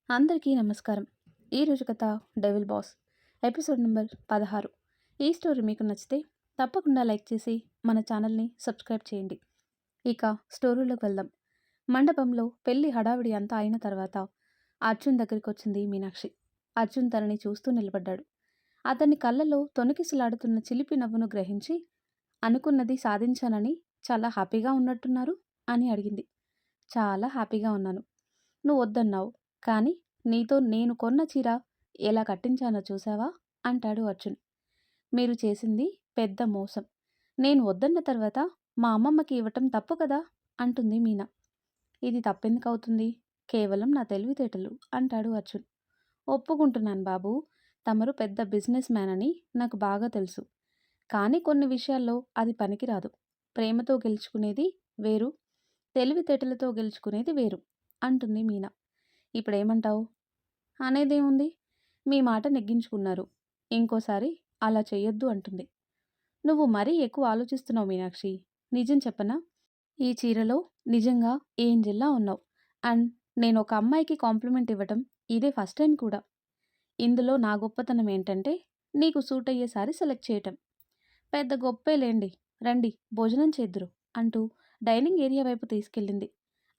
అందరికీ నమస్కారం. ఈరోజు కథ 'డెవిల్ బాస్' ఎపిసోడ్ నెంబర్ 16. ఈ స్టోరీ మీకు నచ్చితే తప్పకుండా లైక్ చేసి మన ఛానల్ని సబ్స్క్రైబ్ చేయండి. ఇక స్టోరీలోకి వెళ్దాం. మండపంలో పెళ్లి హడావిడి అంతా అయిన తర్వాత అర్జున్ దగ్గరికి వచ్చింది మీనాక్షి. అర్జున్ తనని చూస్తూ నిలబడ్డాడు. అతని కళ్ళలో తొణికిసలాడుతున్న చిలిపి నవ్వును గ్రహించి, అనుకున్నది సాధించానని చాలా హ్యాపీగా ఉన్నట్టున్నారు అని అడిగింది. చాలా హ్యాపీగా ఉన్నాను. నువ్వు వద్దన్నావు, కానీ నీతో నేను కొన్న చీర ఎలా కట్టించానో చూసావా అంటాడు అర్జున్. మీరు చేసింది పెద్ద మోసం. నేను వద్దన్న తర్వాత మా అమ్మమ్మకి ఇవ్వటం తప్పు కదా అంటుంది మీనా. ఇది తప్పెందుకవుతుంది? కేవలం నా తెలివితేటలు అంటాడు అర్జున్. ఒప్పుకుంటున్నాను బాబు, తమరు పెద్ద బిజినెస్ మ్యాన్ అని నాకు బాగా తెలుసు. కానీ కొన్ని విషయాల్లో అది పనికిరాదు. ప్రేమతో గెలుచుకునేది వేరు, తెలివితేటలతో గెలుచుకునేది వేరు అంటుంది మీనా. ఇప్పుడేమంటావు? అనేదేముంది, మీ మాట నెగ్గించుకున్నారు, ఇంకోసారి అలా చెయ్యొద్దు అంటుంది. నువ్వు మరీ ఎక్కువ ఆలోచిస్తున్నావు మీనాక్షి. నిజం చెప్పనా? ఈ చీరలో నిజంగా ఏంజెల్లా ఉన్నావు. అండ్ నేను ఒక అమ్మాయికి కాంప్లిమెంట్ ఇవ్వటం ఇదే ఫస్ట్ టైం కూడా. ఇందులో నా గొప్పతనం ఏంటంటే నీకు సూట్ అయ్యే సారీ సెలెక్ట్ చేయటం. పెద్ద గొప్పేలేండి, రండి భోజనం చేద్దురు అంటూ డైనింగ్ ఏరియా వైపు తీసుకెళ్ళింది.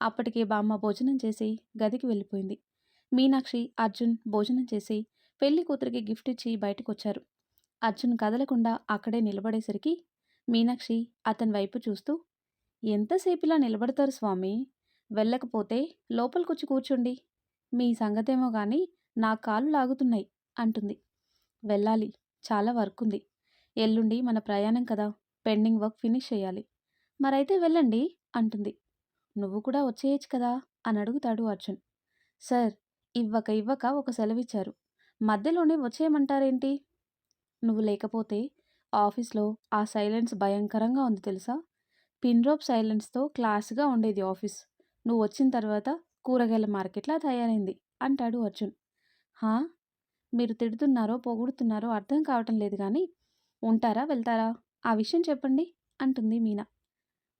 అప్పటికే బామ్మ భోజనం చేసి గదికి వెళ్ళిపోయింది. మీనాక్షి, అర్జున్ భోజనం చేసి పెళ్లి కూతురికి గిఫ్ట్ ఇచ్చి బయటకొచ్చారు. అర్జున్ కదలకుండా అక్కడే నిలబడేసరికి మీనాక్షి అతని వైపు చూస్తూ, ఎంతసేపిలా నిలబడతారు స్వామి? వెళ్ళకపోతే లోపలికొచ్చి కూర్చోండి. మీ సంగతేమో గాని నా కాళ్ళు లాగుతున్నాయి అంటుంది. వెళ్ళాలి, చాలా వర్క్ ఉంది. ఎల్లుండి మన ప్రయాణం కదా, పెండింగ్ వర్క్ ఫినిష్ చేయాలి. మరైతే వెళ్ళండి అంటుంది. నువ్వు కూడా వచ్చేయచ్చు కదా అని అడుగుతాడు అర్జున్. సార్, ఇవ్వక ఒక సెలవిచ్చారు, మధ్యలోనే వచ్చేయమంటారేంటి? నువ్వు లేకపోతే ఆఫీస్లో ఆ సైలెన్స్ భయంకరంగా ఉంది తెలుసా? పిన్ డ్రాప్ సైలెన్స్తో క్లాస్గా ఉండేది ఆఫీస్. నువ్వు వచ్చిన తర్వాత కూరగాయల మార్కెట్లా తయారైంది అంటాడు అర్జున్. హా, మీరు తిడుతున్నారో పొగుడుతున్నారో అర్థం కావటం లేదు, కానీ ఉంటారా వెళ్తారా ఆ విషయం చెప్పండి అంటుంది మీనా.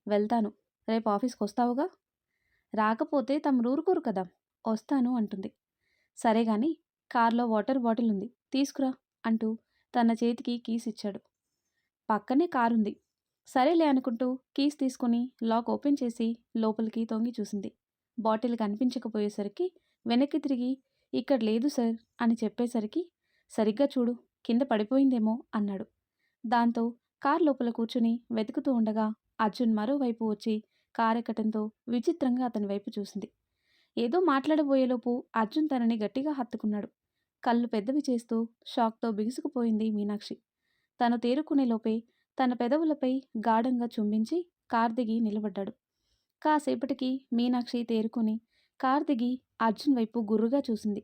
వెళ్తాను, రేపు ఆఫీస్కి వస్తావుగా? రాకపోతే తమరు ఊరుకోరు కదా. వస్తాను అంటుంది. సరే గాని కార్లో వాటర్ బాటిల్ ఉంది, తీసుకురా అంటూ తన చేతికి కీస్ ఇచ్చాడు. పక్కనే కారుంది. సరేలే అనుకుంటూ కీస్ తీసుకుని లాక్ ఓపెన్ చేసి లోపలికి తొంగి చూసింది. బాటిల్ కనిపించకపోయేసరికి వెనక్కి తిరిగి, ఇక్కడ లేదు సార్ అని చెప్పేసరికి, సరిగ్గా చూడు, కింద పడిపోయిందేమో అన్నాడు. దాంతో కార్ లోపల కూర్చుని వెతుకుతూ ఉండగా అర్జున్ మరోవైపు వచ్చి కారెక్కటంతో విచిత్రంగా అతని వైపు చూసింది. ఏదో మాట్లాడబోయేలోపు అర్జున్ తనని గట్టిగా హత్తుకున్నాడు. కళ్ళు పెద్దవి చేస్తూ షాక్తో బిగుసుకుపోయింది మీనాక్షి. తను తేరుకునేలోపే తన పెదవులపై గాఢంగా చుంబించి కార్ దిగి నిలబడ్డాడు. కాసేపటికి మీనాక్షి తేరుకుని కార్ దిగి అర్జున్ వైపు గుర్రుగా చూసింది.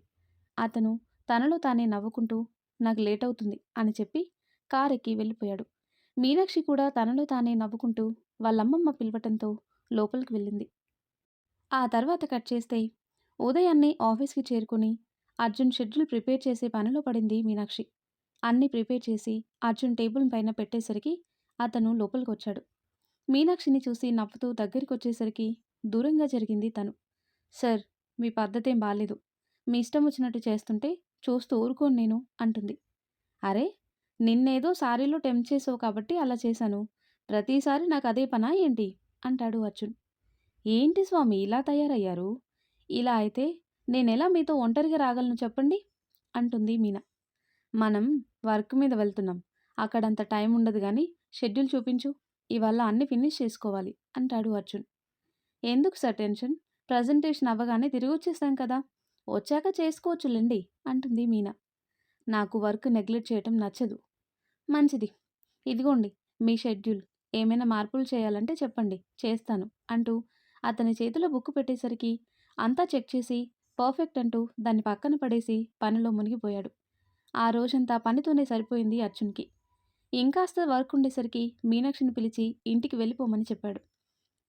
అతను తనలో తానే నవ్వుకుంటూ, నాకు లేట్ అవుతుంది అని చెప్పి కారెక్కి వెళ్ళిపోయాడు. మీనాక్షి కూడా తనలో తానే నవ్వుకుంటూ వాళ్ళమ్మమ్మ పిలవటంతో లోపలికి వెళ్ళింది. ఆ తర్వాత కట్ చేస్తే ఉదయాన్నే ఆఫీస్కి చేరుకుని అర్జున్ షెడ్యూల్ ప్రిపేర్ చేసే పనిలో పడింది మీనాక్షి. అన్నీ ప్రిపేర్ చేసి అర్జున్ టేబుల్ పైన పెట్టేసరికి అతను లోపలికొచ్చాడు. మీనాక్షిని చూసి నవ్వుతూ దగ్గరికొచ్చేసరికి దూరంగా జరిగింది తను. సార్, మీ పద్ధతేం బాలేదు. మీ ఇష్టం వచ్చినట్టు చేస్తుంటే చూస్తూ ఊరుకోను నేను అంటుంది. అరే, నిన్నేదో సారీలో టెంప్ట్ చేసావు కాబట్టి అలా చేశాను. ప్రతిసారి నాకు అదే పనా ఏంటి అంటాడు అర్జున్. ఏంటి స్వామి ఇలా తయారయ్యారు? ఇలా అయితే నేనెలా మీతో ఒంటరిగా రాగలను చెప్పండి అంటుంది మీనా. మనం వర్క్ మీద వెళ్తున్నాం, అక్కడంత టైం ఉండదు కానీ షెడ్యూల్ చూపించు, ఇవాళ అన్ని ఫినిష్ చేసుకోవాలి అంటాడు అర్జున్. ఎందుకు సార్ టెన్షన్? ప్రజెంటేషన్ అవ్వగానే తిరిగి వచ్చేస్తాం కదా, వచ్చాక చేసుకోవచ్చులేండి అంటుంది మీనా. నాకు వర్క్ నెగ్లెక్ట్ చేయటం నచ్చదు. మంచిది, ఇదిగోండి మీ షెడ్యూల్. ఏమైనా మార్పులు చేయాలంటే చెప్పండి, చేస్తాను అంటూ అతని చేతిలో బుక్ పెట్టేసరికి అంతా చెక్ చేసి పర్ఫెక్ట్ అంటూ దాన్ని పక్కన పడేసి పనిలో మునిగిపోయాడు. ఆ రోజంతా పనితోనే సరిపోయింది అర్జున్కి. ఇంకాస్త వర్క్ ఉండేసరికి మీనాక్షిని పిలిచి ఇంటికి వెళ్ళిపోమని చెప్పాడు.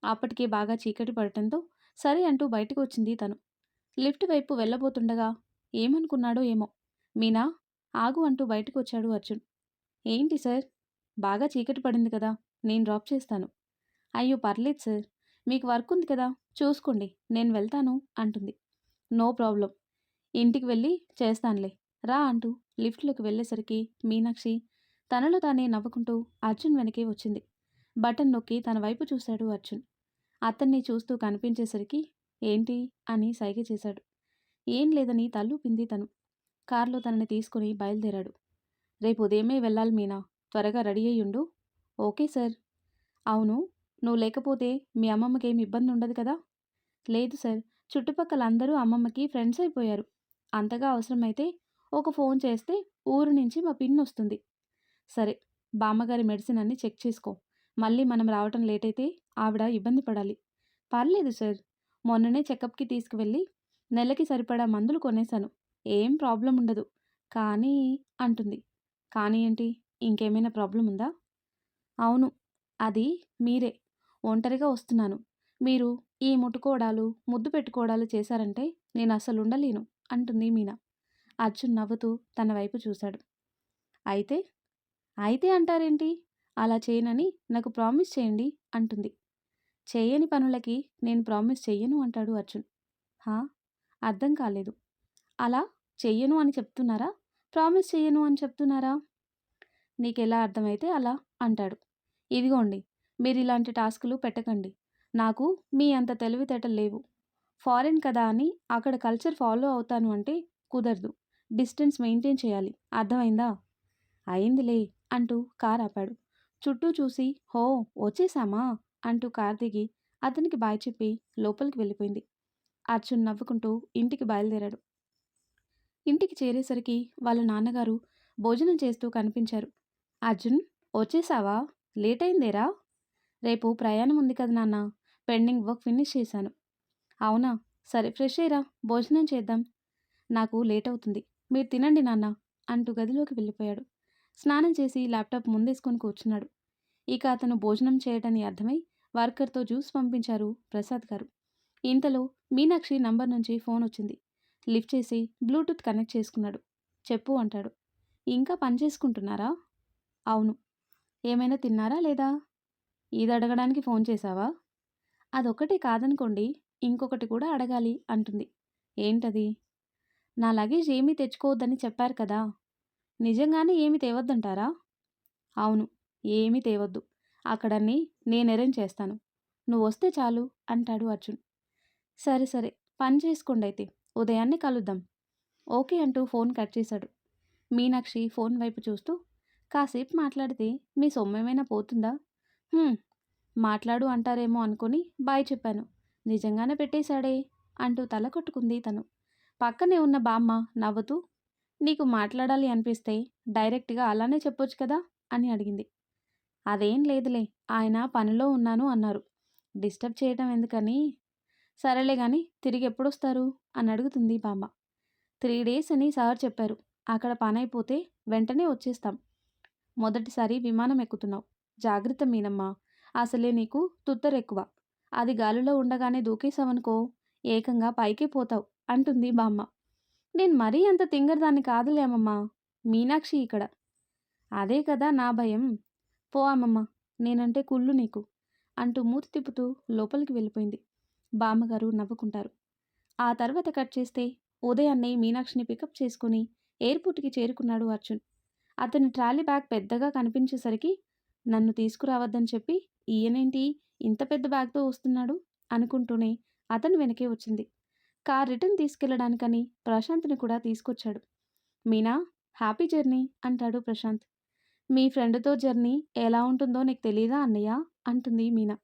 అప్పటికే బాగా చీకటి పడటంతో సరే అంటూ బయటకు వచ్చింది తను. లిఫ్ట్ వైపు వెళ్ళబోతుండగా ఏమనుకున్నాడో ఏమో, మీనా ఆగు అంటూ బయటకు వచ్చాడు అర్జున్. ఏంటి సార్, బాగా చీకటి పడింది కదా, నేను డ్రాప్ చేస్తాను. అయ్యో పర్లేదు సార్, మీకు వర్క్ ఉంది కదా, చూసుకోండి, నేను వెళ్తాను అంటుంది. నో ప్రాబ్లం, ఇంటికి వెళ్ళి చేస్తానులే రా అంటూ లిఫ్ట్లోకి వెళ్ళేసరికి మీనాక్షి తనలో తానే నవ్వుకుంటూ అర్జున్ వెనకే వచ్చింది. బటన్ నొక్కి తన వైపు చూశాడు అర్జున్. అతన్ని చూస్తూ కనిపించేసరికి ఏంటి అని సైగ చేశాడు. ఏం లేదని తలూపింది తను. కారులో తనని తీసుకుని బయలుదేరాడు. రేపు ఉదయమే వెళ్ళాలి మీనా, త్వరగా రెడీ అయ్యుండు. Okay sir. అవును, నువ్వు లేకపోతే మీ అమ్మమ్మకేం ఇబ్బంది ఉండదు కదా? లేదు సార్, చుట్టుపక్కల అందరూ అమ్మమ్మకి ఫ్రెండ్స్ అయిపోయారు. అంతగా అవసరమైతే ఒక ఫోన్ చేస్తే ఊరు నుంచి మా పిన్ వస్తుంది. సరే, బామ్మగారి మెడిసిన్ అన్ని చెక్ చేసుకో. మళ్ళీ మనం రావటం లేట్ అయితే ఆవిడ ఇబ్బంది పడాలి. పర్లేదు సార్, మొన్ననే చెకప్కి తీసుకువెళ్ళి నెలకి సరిపడా మందులు కొనేశాను. ఏం ప్రాబ్లం ఉండదు. కానీ అంటుంది. కానీ ఏంటి, ఇంకేమైనా ప్రాబ్లం ఉందా? అవును, అది మీరే. ఒంటరిగా వస్తున్నాను. మీరు ఈ ముట్టుకోవడాలు ముద్దు పెట్టుకోవడాలు చేశారంటే నేను అస్సలు ఉండలేను అంటుంది మీనా. అర్జున్ నవ్వుతూ తన వైపు చూశాడు. అయితే అయితే అంటారేంటి? అలా చేయనని నాకు ప్రామిస్ చేయండి అంటుంది. చేయని పనులకి నేను ప్రామిస్ చెయ్యను అంటాడు అర్జున్. హా, అర్థం కాలేదు. అలా చెయ్యను అని చెప్తున్నారా, ప్రామిస్ చెయ్యను అని చెప్తున్నారా? నీకెలా అర్థమైతే అలా అంటాడు. ఇదిగోండి, మీరు ఇలాంటి టాస్కులు పెట్టకండి. నాకు మీ అంత తెలివితేటలు లేవు. ఫారిన్ కదా అని అక్కడ కల్చర్ ఫాలో అవుతాను అంటే కుదరదు. డిస్టెన్స్ మెయింటైన్ చేయాలి. అర్థమైందా? అయిందిలే అంటూ కార్ ఆపాడు. చుట్టూ చూసి హో వచ్చేసామా అంటూ కార్ దిగి అతనికి బాయ్ చెప్పి లోపలికి వెళ్ళిపోయింది. అర్జున్ నవ్వుకుంటూ ఇంటికి బయలుదేరాడు. ఇంటికి చేరేసరికి వాళ్ళ నాన్నగారు భోజనం చేస్తూ కనిపించారు. అర్జున్, వచ్చేసావా? లేట్ అయిందేరా? రేపు ప్రయాణం ఉంది కదా నాన్న, పెండింగ్ వర్క్ ఫినిష్ చేశాను. అవునా, సరే ఫ్రెష్ అయ్యిరా, భోజనం చేద్దాం. నాకు లేట్ అవుతుంది, మీరు తినండి నాన్న అంటూ గదిలోకి వెళ్ళిపోయాడు. స్నానం చేసి ల్యాప్టాప్ ముందేసుకొని కూర్చున్నాడు. ఇక అతను భోజనం చేయటని అర్థమై వర్కర్తో జ్యూస్ పంపించారు ప్రసాద్ గారు. ఇంతలో మీనాక్షి నంబర్ నుంచి ఫోన్ వచ్చింది. లిఫ్ట్ చేసి బ్లూటూత్ కనెక్ట్ చేసుకున్నాడు. చెప్పు అంటాడు. ఇంకా పని చేసుకుంటున్నారా? అవును. ఏమైనా తిన్నారా లేదా? ఇది అడగడానికి ఫోన్ చేశావా? అదొక్కటే కాదనుకోండి, ఇంకొకటి కూడా అడగాలి అంటుంది. ఏంటది? నా లగేజ్ ఏమీ తెచ్చుకోవద్దని చెప్పారు కదా, నిజంగానే ఏమి తేవద్దంటారా? అవును, ఏమీ తేవద్దు. అక్కడన్నీ నేను అరేంజ్ చేస్తాను. నువ్వు వస్తే చాలు అంటాడు అర్జున్. సరే సరే, పని చేసుకోండి అయితే, ఉదయాన్నే కలుద్దాం. ఓకే అంటూ ఫోన్ కట్ చేశాడు. మీనాక్షి ఫోన్ వైపు చూస్తూ, కాసేపు మాట్లాడితే మీ సొమ్మేమైనా పోతుందా? "హ్మ్, మాట్లాడు అంటారేమో అనుకుని బాయ్ చెప్పాను. నిజంగానే పెట్టేశాడే అంటూ తల కొట్టుకుంది తను. పక్కనే ఉన్న బామ్మ నవ్వుతూ, నీకు మాట్లాడాలి అనిపిస్తే డైరెక్ట్గా అలానే చెప్పొచ్చు కదా అని అడిగింది. అదేం లేదులే, ఆయన పనిలో ఉన్నాను అన్నారు. డిస్టర్బ్ చేయటం ఎందుకని. సరేలే గాని తిరిగి ఎప్పుడొస్తారు అని అడుగుతుంది బామ్మ. 3 days అని సార్ చెప్పారు. అక్కడ పనైపోతే వెంటనే వచ్చేస్తాం. మొదటిసారి విమానం ఎక్కుతున్నావు. జాగ్రత్త మీనమ్మ. అసలే నీకు తుత్తరెక్కువ. అది గాలిలో ఉండగానే దూకేశావనుకో, ఏకంగా పైకే పోతావు అంటుంది బామ్మ. నేను మరీ అంత తింగరదాన్ని కాదులే అమ్మమ్మ. మీనాక్షి ఇక్కడ. అదే కదా నా భయం. పో అమ్మమ్మ, నేనంటే కుళ్ళు నీకు అంటూ మూతి తిప్పుతూ లోపలికి వెళ్ళిపోయింది. బామ్మగారు నవ్వుకుంటారు. ఆ తర్వాత కట్ చేస్తే ఉదయాన్నే మీనాక్షిని పికప్ చేసుకుని ఎయిర్పోర్ట్కి చేరుకున్నాడు అర్జున్. అతని ట్రాలీ బ్యాగ్ పెద్దగా కనిపించేసరికి నన్ను తీసుకురావద్దని చెప్పి ఈయనేంటి ఇంత పెద్ద బ్యాగ్తో వస్తున్నాడు అనుకుంటూనే అతను వెనకే వచ్చింది. కార్ రిటర్న్ తీసుకెళ్లడానికని ప్రశాంత్ని కూడా తీసుకొచ్చాడు. మీనా, హ్యాపీ జర్నీ అంటాడు ప్రశాంత్. మీ ఫ్రెండ్తో జర్నీ ఎలా ఉంటుందో నీకు తెలీదా అన్నయ్య అంటుంది మీనా.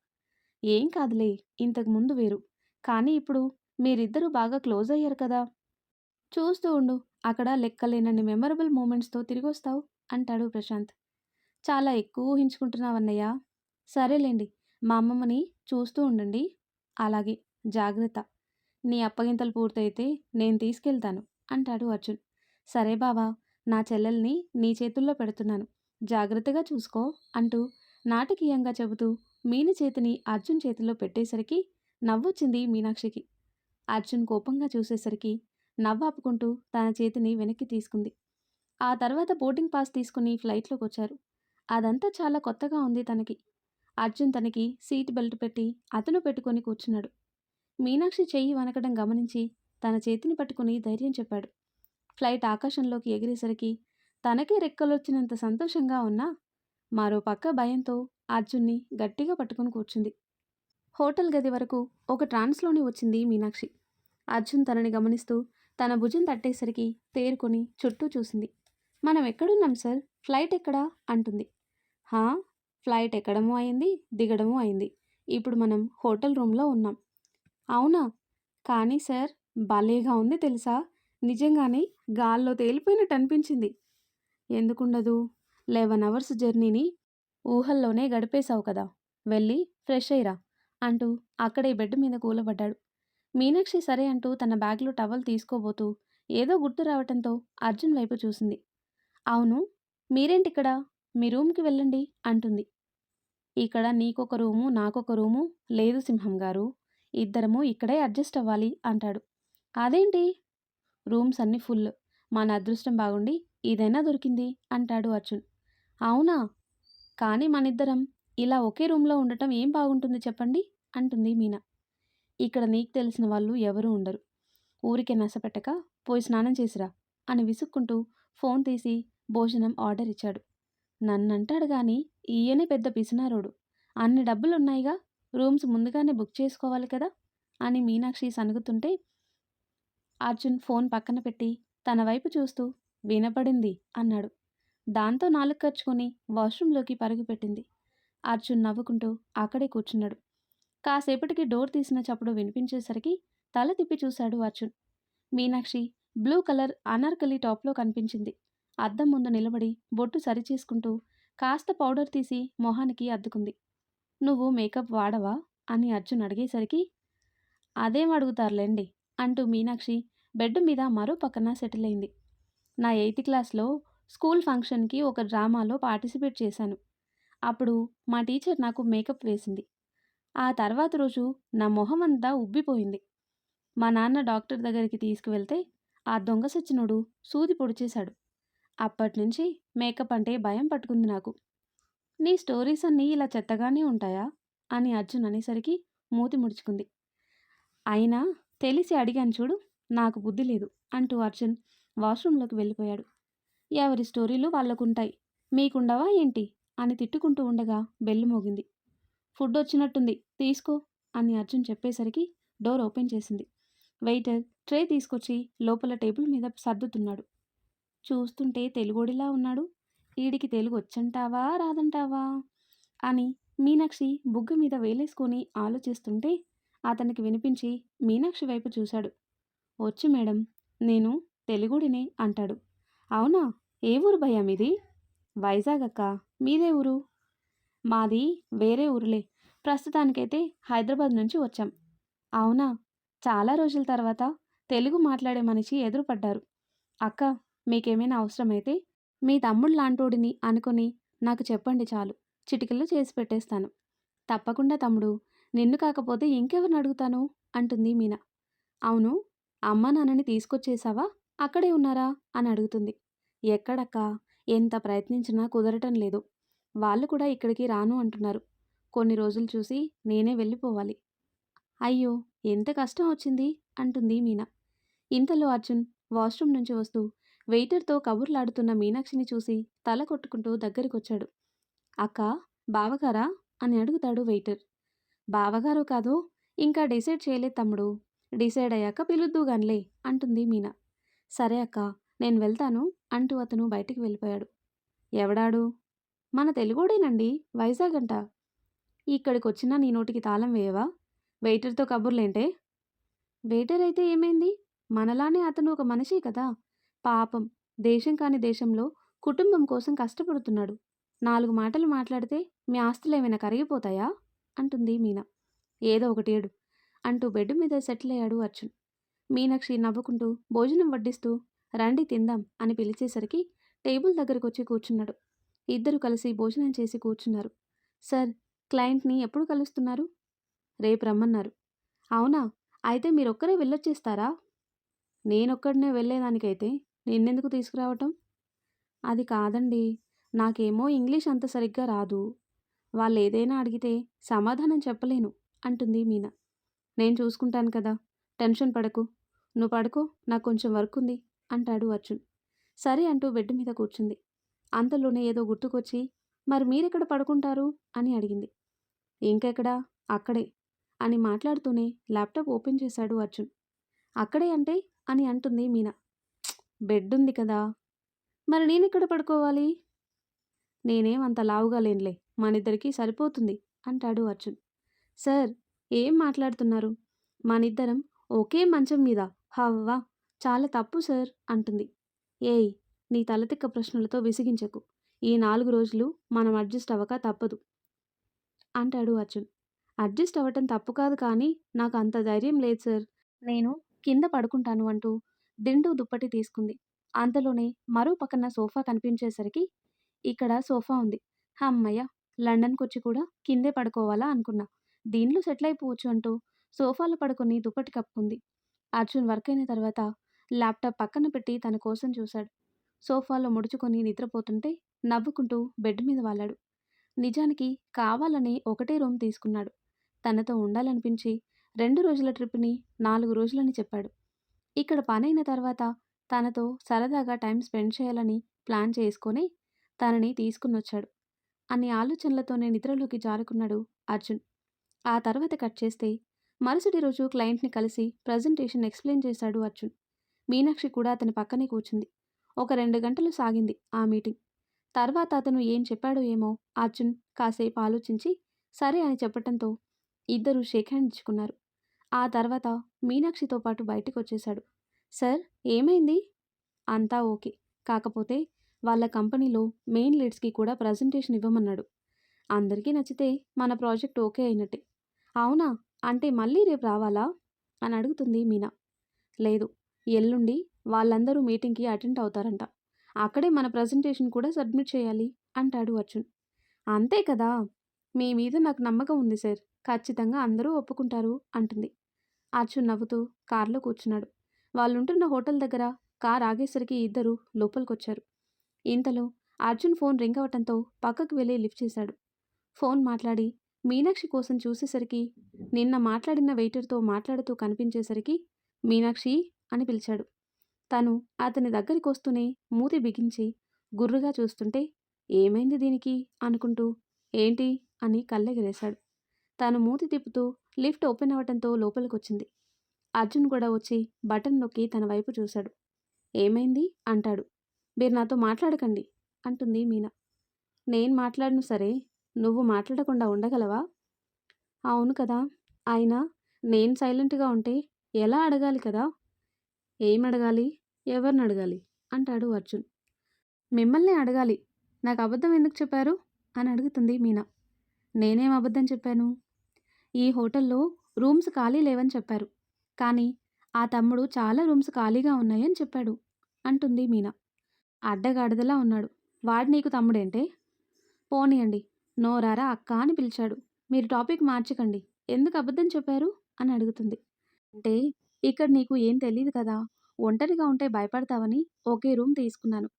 ఏం కాదులే, ఇంతకు ముందు వేరు, కానీ ఇప్పుడు మీరిద్దరూ బాగా క్లోజ్ అయ్యారు కదా. చూస్తూ ఉండు, అక్కడ లెక్కలేనన్ని మెమరబుల్ మూమెంట్స్తో తిరిగొస్తావు అంటాడు ప్రశాంత్. చాలా ఎక్కువ ఊహించుకుంటున్నావన్నయ్య. సరేలేండి, మా అమ్మమ్మని చూస్తూ ఉండండి. అలాగే, జాగ్రత్త. నీ అప్పగింతలు పూర్తయితే నేను తీసుకెళ్తాను అంటాడు అర్జున్. సరే బావా, నా చెల్లెల్ని నీ చేతుల్లో పెడుతున్నాను, జాగ్రత్తగా చూసుకో అంటూ నాటకీయంగా చెబుతూ మీని చేతిని అర్జున్ చేతిలో పెట్టేసరికి నవ్వొచ్చింది మీనాక్షికి. అర్జున్ కోపంగా చూసేసరికి నవ్వాపుకుంటూ తన చేతిని వెనక్కి తీసుకుంది. ఆ తర్వాత బోర్డింగ్ పాస్ తీసుకుని ఫ్లైట్లోకి వచ్చారు. అదంతా చాలా కొత్తగా ఉంది తనకి. అర్జున్ తనకి సీట్ బెల్ట్ పెట్టి అతను పెట్టుకొని కూర్చున్నాడు. మీనాక్షి చెయ్యి వనకడం గమనించి తన చేతిని పట్టుకుని ధైర్యం చెప్పాడు. ఫ్లైట్ ఆకాశంలోకి ఎగిరేసరికి తనకే రెక్కలొచ్చినంత సంతోషంగా ఉన్నా మరో పక్క భయంతో అర్జున్ని గట్టిగా పట్టుకుని కూర్చుంది. హోటల్ గది వరకు ఒక ట్రాన్స్లోని వచ్చింది మీనాక్షి. అర్జున్ తనని గమనిస్తూ తన భుజం తట్టేసరికి తేరుకొని చుట్టూ చూసింది. మనం ఎక్కడున్నాం సార్, ఫ్లైట్ ఎక్కడా అంటుంది. హా, ఫ్లైట్ ఎక్కడమూ అయింది, దిగడమూ అయింది. ఇప్పుడు మనం హోటల్ రూమ్లో ఉన్నాం. అవునా, కానీ సార్ భలేగా ఉంది తెలుసా, నిజంగానే గాల్లో తేలిపోయినట్టు అనిపించింది. ఎందుకుండదు, 11 అవర్స్ జర్నీని ఊహల్లోనే గడిపేశావు కదా, వెళ్ళి ఫ్రెష్ అయ్యిరా అంటూ అక్కడే బెడ్ మీద కూలబడ్డాడు. మీనాక్షి సరే అంటూ తన బ్యాగ్లో టవల్ తీసుకోబోతూ ఏదో గుర్తు రావటంతో అర్జున్ వైపు చూసింది. అవును, మీరేంటిక్కడ, మీ రూమ్కి వెళ్ళండి అంటుంది. ఇక్కడ నీకొక రూము నాకొక రూము లేదు సింహం గారు, ఇద్దరము ఇక్కడే అడ్జస్ట్ అవ్వాలి అంటాడు. అదేంటి, రూమ్స్ అన్నీ ఫుల్, మన అదృష్టం బాగుండి ఇదైనా దొరికింది అంటాడు అర్జున్. అవునా, కానీ మనిద్దరం ఇలా ఒకే రూమ్లో ఉండటం ఏం బాగుంటుంది చెప్పండి అంటుంది మీనా. ఇక్కడ నీకు తెలిసిన వాళ్ళు ఎవరూ ఉండరు, ఊరికే నసపెట్టక పోయి స్నానం చేసిరా అని విసుక్కుంటూ ఫోన్ తీసి భోజనం ఆర్డర్ ఇచ్చాడు. నన్నంటాడు గాని ఈయనే పెద్ద పిసినారోడు, అన్ని డబ్బులున్నాయిగా, రూమ్స్ ముందుగానే బుక్ చేసుకోవాలి కదా అని మీనాక్షి సనుగుతుంటే అర్జున్ ఫోన్ పక్కన పెట్టి తన వైపు చూస్తూ వినపడింది అన్నాడు. దాంతో నాలుగు ఖర్చుకొని వాష్రూంలోకి పరుగుపెట్టింది. అర్జున్ నవ్వుకుంటూ అక్కడే కూర్చున్నాడు. కాసేపటికి డోర్ తీసిన చప్పుడు వినిపించేసరికి తల తిప్పి చూశాడు అర్జున్. మీనాక్షి బ్లూ కలర్ అనార్కలి టాప్లో కనిపించింది. అద్దం ముందు నిలబడి బొట్టు సరిచేసుకుంటూ కాస్త పౌడర్ తీసి మొహానికి అద్దుకుంది. నువ్వు మేకప్ వాడవా అని అర్జున్ అడిగేసరికి అదేం అడుగుతారులేండి అంటూ మీనాక్షి బెడ్ మీద మరో పక్కన సెటిల్ అయింది. నా 8th క్లాస్లో స్కూల్ ఫంక్షన్కి ఒక డ్రామాలో పార్టిసిపేట్ చేశాను. అప్పుడు మా టీచర్ నాకు మేకప్ వేసింది. ఆ తర్వాత రోజు నా మొహం అంతా ఉబ్బిపోయింది. మా నాన్న డాక్టర్ దగ్గరికి తీసుకువెళ్తే ఆ దొంగ సచ్చినోడు సూది పొడిచేశాడు. అప్పటినుంచి మేకప్ అంటే భయం పట్టుకుంది నాకు. నీ స్టోరీస్ అన్నీ ఇలా చెత్తగానే ఉంటాయా అని అర్జున్ అనేసరికి మూతి ముడుచుకుంది. అయినా తెలిసి అడిగాను చూడు, నాకు బుద్ధి లేదు అంటూ అర్జున్ వాష్రూంలోకి వెళ్ళిపోయాడు. ఎవరి స్టోరీలు వాళ్ళకుంటాయి, మీకుండవా ఏంటి అని తిట్టుకుంటూ ఉండగా బెల్లు మోగింది. ఫుడ్ వచ్చినట్టుంది, తీసుకో అని అర్జున్ చెప్పేసరికి డోర్ ఓపెన్ చేసింది. వెయిటర్ ట్రే తీసుకొచ్చి లోపల టేబుల్ మీద సర్దుతున్నాడు. చూస్తుంటే తెలుగోడిలా ఉన్నాడు, ఈడికి తెలుగు వచ్చంటావా రాదంటావా అని మీనాక్షి బుగ్గ మీద వేలేసుకొని ఆలోచిస్తుంటే అతనికి వినిపించి మీనాక్షి వైపు చూశాడు. వచ్చు మేడం, నేను తెలుగుడినే అంటాడు. అవునా, ఏ ఊరు భయ్యా మీది? వైజాగ్ అక్క, మీదే ఊరు? మాది వేరే ఊరులే, ప్రస్తుతానికైతే హైదరాబాద్ నుంచి వచ్చాం. అవునా, చాలా రోజుల తర్వాత తెలుగు మాట్లాడే మనిషి ఎదురుపడ్డారు. అక్క, మీకేమైనా అవసరమైతే మీ తమ్ముడు లాంటోడిని అనుకుని నాకు చెప్పండి చాలు, చిటికల్లో చేసి పెట్టేస్తాను. తప్పకుండా తమ్ముడు, నిన్ను కాకపోతే ఇంకెవరిని అడుగుతాను అంటుంది మీనా. అవును, అమ్మా నాన్నని తీసుకొచ్చేసావా, అక్కడే ఉన్నారా అని అడుగుతుంది. ఎక్కడక్క, ఎంత ప్రయత్నించినా కుదరటం లేదు. వాళ్ళు కూడా ఇక్కడికి రాను అంటున్నారు. కొన్ని రోజులు చూసి నేనే వెళ్ళిపోవాలి. అయ్యో, ఎంత కష్టం వచ్చింది అంటుంది మీనా. ఇంతలో అర్జున్ వాష్రూమ్ నుంచి వస్తూ వెయిటర్తో కబుర్లాడుతున్న మీనాక్షిని చూసి తల కొట్టుకుంటూ దగ్గరికొచ్చాడు. అక్క, బావగారా అని అడుగుతాడు వెయిటర్. బావగారు కాదు, ఇంకా డిసైడ్ చేయలేదు తమ్ముడు, డిసైడ్ అయ్యాక పిలుద్దుగాన్లే అంటుంది మీనా. సరే అక్క, నేను వెళ్తాను అంటూ అతను బయటికి వెళ్ళిపోయాడు. ఎవడాడు? మన తెలుగోడేనండి, వైజాగ్ అంట. ఇక్కడికొచ్చినా నీ నోటికి తాళం వేయవా? వెయిటర్తో కబుర్లేంటే? వెయిటర్ అయితే ఏమైంది, మనలానే అతను ఒక మనిషి కదా. పాపం, దేశం కాని దేశంలో కుటుంబం కోసం కష్టపడుతున్నాడు. 4 మాటలు మాట్లాడితే మీ ఆస్తులేమైనా కరిగిపోతాయా అంటుంది మీనా. ఏదో ఒకటి ఏడు అంటూ బెడ్ మీద సెటిల్ అయ్యాడు అర్జున్. మీనాక్షి నవ్వుకుంటూ భోజనం వడ్డిస్తూ రండి తిందాం అని పిలిచేసరికి టేబుల్ దగ్గరకు వచ్చి కూర్చున్నాడు. ఇద్దరు కలిసి భోజనం చేసి కూర్చున్నారు. సార్, క్లయింట్ని ఎప్పుడు కలుస్తున్నారు? రేపు రమ్మన్నారు. అవునా, అయితే మీరొక్కరే వెళ్ళొచ్చేస్తారా? నేనొక్కడనే వెళ్ళేదానికైతే నిన్నెందుకు తీసుకురావటం? అది కాదండి, నాకేమో ఇంగ్లీష్ అంత సరిగ్గా రాదు, వాళ్ళు ఏదైనా అడిగితే సమాధానం చెప్పలేను అంటుంది మీనా. నేను చూసుకుంటాను కదా, టెన్షన్ పడకు, నువ్వు పడుకో, నాకు కొంచెం వర్క్ ఉంది అంటాడు అర్జున్. సరే అంటూ బెడ్ మీద కూర్చుంది. అంతలోనే ఏదో గుర్తుకొచ్చి, మరి మీరెక్కడ పడుకుంటారు అని అడిగింది. ఇంకెక్కడా, అక్కడే అని మాట్లాడుతూనే ల్యాప్టాప్ ఓపెన్ చేశాడు అర్జున్. అక్కడే అంటే అని అంటుంది మీనా. బెడ్ ఉంది కదా. మరి నేనెక్కడ పడుకోవాలి? నేనేం అంత లావుగా లేనులే, మనిద్దరికీ సరిపోతుంది అంటాడు అర్జున్. సార్, ఏం మాట్లాడుతున్నారు? మనిద్దరం ఒకే మంచం మీద. హవ్వా, చాలా తప్పు సార్ అంటుంది. ఏయ్, నీ తలతిక్క ప్రశ్నలతో విసిగించకు. ఈ 4 రోజులు మనం అడ్జస్ట్ అవ్వక తప్పదు అంటాడు అర్జున్. అడ్జస్ట్ అవ్వటం తప్పు కాదు, కానీ నాకు అంత ధైర్యం లేదు సార్. నేను కింద పడుకుంటాను అంటూ దిండు దుప్పటి తీసుకుంది. అంతలోనే మరో పక్కన సోఫా కనిపించేసరికి, ఇక్కడ సోఫా ఉంది. హమ్మయ్య, లండన్‌కొచ్చి కూడా కిందే పడుకోవాలా అనుకున్నా. దీనిలో సెటిల్ అయిపోవచ్చు అంటూ సోఫాలో పడుకొని దుప్పటి కప్పుకుంది. అర్జున్ వర్క్ అయిన తర్వాత ల్యాప్టాప్ పక్కన పెట్టి తన కోసం చూశాడు. సోఫాలో ముడుచుకొని నిద్రపోతుంటే నవ్వుకుంటూ బెడ్ మీద వాలాడు. నిజానికి కావాలనే ఒకటే రూమ్ తీసుకున్నాడు. తనతో ఉండాలనిపించి 2 రోజుల ట్రిప్‌ని 4 రోజులని చెప్పాడు. ఇక్కడ పనైన తర్వాత తనతో సరదాగా టైం స్పెండ్ చేయాలని ప్లాన్ చేసుకొని తనని తీసుకునొచ్చాడు అనే ఆలోచనలతోనే నిద్రలోకి జారుకున్నాడు అర్జున్. ఆ తర్వాత కట్ చేస్తే మరుసటి రోజు క్లయింట్‌ని కలిసి ప్రజెంటేషన్ ఎక్స్‌ప్లెయిన్ చేశాడు అర్జున్. మీనాక్షి కూడా అతని పక్కనే కూర్చుంది. ఒక 2 గంటలు సాగింది ఆ మీటింగ్. తర్వాత అతను ఏం చెప్పాడో ఏమో అర్జున్ కాసేపు ఆలోచించి సరే అని చెప్పటంతో ఇద్దరూ షేక్ హ్యాండ్ ఇచ్చుకున్నారు. ఆ తర్వాత మీనాక్షితో పాటు బయటికొచ్చేశాడు. సార్, ఏమైంది? అంతా ఓకే. కాకపోతే వాళ్ళ కంపెనీలో మెయిన్ లీడ్స్‌కి కూడా ప్రజెంటేషన్ ఇవ్వమన్నాడు. అందరికీ నచ్చితే మన ప్రాజెక్ట్ ఓకే అయినట్టే. అవునా? అంటే మళ్ళీ రేపు రావాలా? అని అడుగుతుంది మీనా. లేదు, ఎల్లుండి వాళ్ళందరూ మీటింగ్‌కి అటెండ్ అవుతారంట. అక్కడే మన ప్రజెంటేషన్ కూడా సబ్మిట్ చేయాలి అంటాడు అర్జున్. అంతే కదా! మీ మీద నాకు నమ్మకం ఉంది సార్. ఖచ్చితంగా అందరూ ఒప్పుకుంటారు అంటుంది. అర్జున్ నవ్వుతూ కారులో కూర్చున్నాడు. వాళ్ళుంటున్న హోటల్ దగ్గర కార్ ఆగేసరికి ఇద్దరూ లోపలికొచ్చారు. ఇంతలో అర్జున్ ఫోన్ రింగ్ అవటంతో పక్కకు వెళ్ళి లిఫ్ట్ చేశాడు. ఫోన్ మాట్లాడి మీనాక్షి కోసం చూసేసరికి నిన్న మాట్లాడిన వెయిటర్తో మాట్లాడుతూ కనిపించేసరికి మీనాక్షి అని పిలిచాడు. తను అతని దగ్గరికొస్తూనే మూతి బిగించి గుర్రుగా చూస్తుంటే ఏమైంది దీనికి అనుకుంటూ ఏంటి అని కళ్ళెగరేశాడు. తను మూతి తిప్పుతూ లిఫ్ట్ ఓపెన్ అవ్వటంతో లోపలికొచ్చింది. అర్జున్ కూడా వచ్చి బటన్ నొక్కి తన వైపు చూశాడు. ఏమైంది అంటాడు. మీరు నాతో మాట్లాడకండి అంటుంది మీనా. నేను మాట్లాడను సరే, నువ్వు మాట్లాడకుండా ఉండగలవా? అవును కదా. అయినా నేను సైలెంట్గా ఉంటే ఎలా అడగాలి కదా. ఏమడగాలి, ఎవరిని అడగాలి అంటాడు అర్జున్. మిమ్మల్నే అడగాలి. నాకు అబద్ధం ఎందుకు చెప్పారు అని అడుగుతుంది మీనా. నేనేం అబద్ధం చెప్పాను? ఈ హోటల్లో రూమ్స్ ఖాళీ లేవని చెప్పారు. కానీ ఆ తమ్ముడు చాలా రూమ్స్ ఖాళీగా ఉన్నాయని చెప్పాడు అంటుంది మీనా. అడ్డగాడిదలా ఉన్నాడు. వాడు నీకు తమ్ముడేంటే? పోనీయండి, నోరారా అక్క అని పిలిచాడు. మీరు టాపిక్ మార్చకండి. ఎందుకు అబద్ధం చెప్పారు అని అడుగుతుంది. అంటే ఇక్కడ నీకు ఏం తెలీదు కదా. ఒంటరిగా ఉంటే భయపడతావని ఒకే రూమ్ తీసుకున్నాను.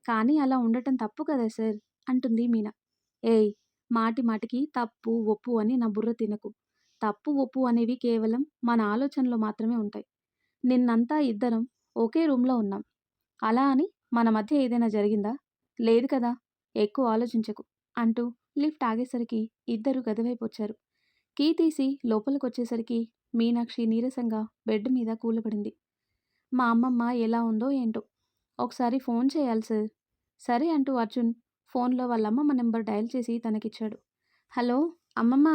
కానీ అలా ఉండటం తప్పు కదా సార్ అంటుంది మీనా. ఏయ్, మాటి మాటికి తప్పు ఒప్పు అని నా బుర్ర తినకు. తప్పు ఒప్పు అనేవి కేవలం మన ఆలోచనలో మాత్రమే ఉంటాయి. నిన్నంతా ఇద్దరం ఒకే రూమ్లో ఉన్నాం. అలా అని మన మధ్య ఏదైనా జరిగిందా? లేదు కదా. ఎక్కువ ఆలోచించకు అంటూ లిఫ్ట్ ఆగేసరికి ఇద్దరు గదివైపు వచ్చారు. కీ తీసి లోపలికొచ్చేసరికి మీనాక్షి నీరసంగా బెడ్ మీద కూలబడింది. మా అమ్మమ్మ ఎలా ఉందో ఏంటో, ఒకసారి ఫోన్ చేయాలి సార్. సరే అంటూ అర్జున్ ఫోన్లో వాళ్ళ అమ్మమ్మ నెంబర్ డయల్ చేసి తనకిచ్చాడు. హలో అమ్మమ్మ,